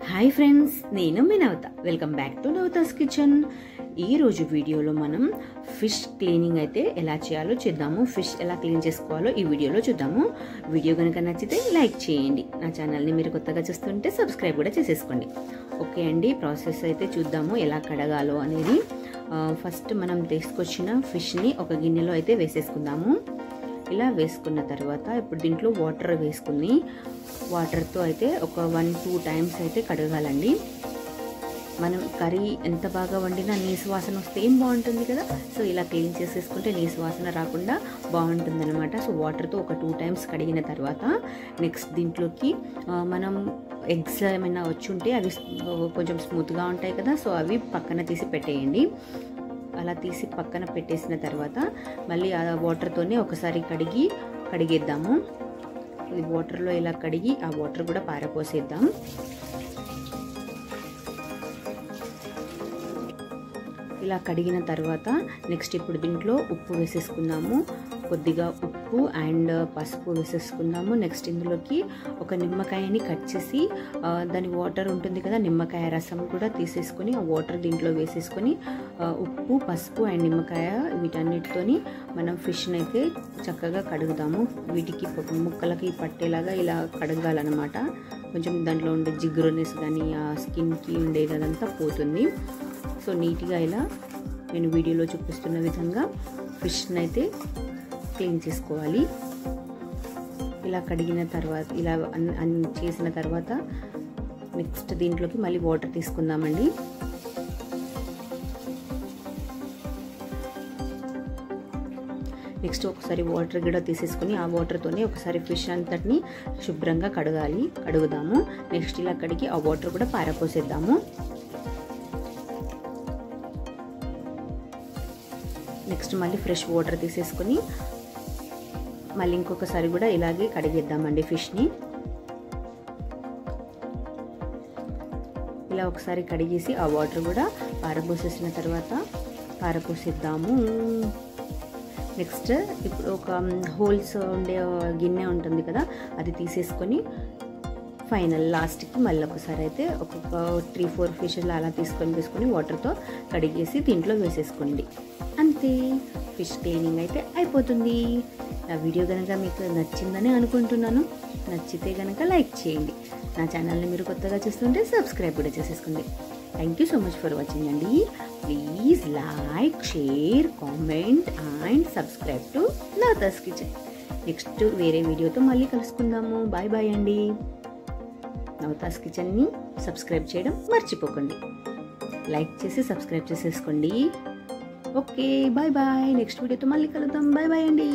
Hi friends, నేను మీ Navatha. Welcome back to Navatha's kitchen. ఈరోజు వీడియోలో మనం ఫిష్ క్లీనింగ్ అయితే ఎలా చేయాలో చూద్దాము. ఫిష్ ఎలా క్లీన్ చేసుకోవాలో ఈ వీడియోలో చూద్దాము. వీడియో కనుక నచ్చితే లైక్ చేయండి. నా ఛానల్ని మీరు కొత్తగా చూస్తుంటే సబ్స్క్రైబ్ కూడా చేసేసుకోండి. ఓకే అండి, ప్రాసెస్ అయితే చూద్దాము ఎలా కడగాలో అనేది. ఫస్ట్ మనం తీసుకొచ్చిన ఫిష్ని ఒక గిన్నెలో అయితే వేసేసుకుందాము. ఇలా వేసుకున్న తర్వాత ఇప్పుడు దీంట్లో వాటర్ వేసుకుని వాటర్తో అయితే ఒక 1-2 టైమ్స్ అయితే కడగాలండి. మనం కర్రీ ఎంత బాగా వండినా నీసు వాసన వస్తే ఏం బాగుంటుంది కదా. సో ఇలా క్లీన్ చేసేసుకుంటే నీసు వాసన రాకుండా బాగుంటుంది అనమాట. సో వాటర్తో ఒక 2 టైమ్స్ కడిగిన తర్వాత నెక్స్ట్ దీంట్లోకి మనం ఎగ్స్ ఏమైనా వచ్చి ఉంటే అవి కొంచెం స్మూత్గా ఉంటాయి కదా. సో అవి పక్కన తీసి పెట్టేయండి. అలా తీసి పక్కన పెట్టేసిన తర్వాత మళ్ళీ ఆ వాటర్తోనే ఒకసారి కడిగేద్దాము. ఇది వాటర్లో ఇలా కడిగి ఆ వాటర్ కూడా పారపోసేద్దాం. ఇలా కడిగిన తర్వాత నెక్స్ట్ ఇప్పుడు దీంట్లో ఉప్పు వేసేసుకుందాము. కొద్దిగా ఉప్పు అండ్ పసుపు వేసేసుకుందాము. నెక్స్ట్ ఇందులోకి ఒక నిమ్మకాయని కట్ చేసి దాని వాటర్ ఉంటుంది కదా, నిమ్మకాయ రసం కూడా తీసేసుకొని ఆ వాటర్ దీంట్లో వేసేసుకొని ఉప్పు, పసుపు అండ్ నిమ్మకాయ వీటన్నిటితోని మనం ఫిష్ని అయితే చక్కగా కడుగుదాము. వీటికి ముక్కలకి పట్టేలాగా ఇలా కడగాలన్నమాట. కొంచెం దాంట్లో ఉండే జిగురునెస్ కానీ ఆ స్కిన్కి ఉండేదంతా పోతుంది. సో నీట్గా ఇలా నేను వీడియోలో చూపిస్తున్న విధంగా ఫిష్ని అయితే క్లీన్ చేసుకోవాలి. ఇలా కడిగిన తర్వాత ఇలా అన్ని చేసిన తర్వాత నెక్స్ట్ దీంట్లోకి మళ్ళీ వాటర్ తీసుకుందామండి. నెక్స్ట్ ఒకసారి వాటర్ కూడా తీసేసుకొని ఆ వాటర్తోనే ఒకసారి ఫిష్ అంతటిని శుభ్రంగా కడుగుదాము. నెక్స్ట్ ఇలా కడిగి ఆ వాటర్ కూడా పారపోసేద్దాము. నెక్స్ట్ మళ్ళీ ఫ్రెష్ వాటర్ తీసేసుకొని మళ్ళీ ఇంకొకసారి కూడా ఇలాగే కడిగేద్దామండి ఫిష్ని. ఇలా ఒకసారి కడిగేసి ఆ వాటర్ కూడా పారపోసేసిన తర్వాత పారపోసేద్దాము. నెక్స్ట్ ఇప్పుడు ఒక హోల్స్ ఉండే గిన్నె ఉంటుంది కదా, అది తీసేసుకొని ఫైనల్ లాస్ట్కి మళ్ళీ ఒకసారి అయితే ఒక్కొక్క 3-4 ఫిషెస్ అలా వేసుకొని వాటర్తో కడిగేసి దీంట్లో వేసేసుకోండి. అంతే, ఫిష్ క్లీనింగ్ అయితే అయిపోతుంది. నా వీడియో కనుక మీకు నచ్చిందని అనుకుంటున్నాను. నచ్చితే కనుక లైక్ చేయండి. నా ఛానల్ని మీరు కొత్తగా చూస్తుంటే సబ్స్క్రైబ్ కూడా చేసేసుకోండి. Thank you so much for watching అండి. Please like, share, comment and subscribe to Navatha's kitchen. Next వేరే వీడియోతో మళ్ళీ కలుసుకుందాము. బాయ్ బాయ్ అండి. నవతాస్ కిచెన్ని సబ్స్క్రైబ్ చేయడం మర్చిపోకండి. లైక్ చేసి సబ్స్క్రైబ్ చేసేసుకోండి. Okay, bye bye. నెక్స్ట్ వీడియోతో మళ్ళీ కలుద్దాం. బాయ్ బాయ్ అండి.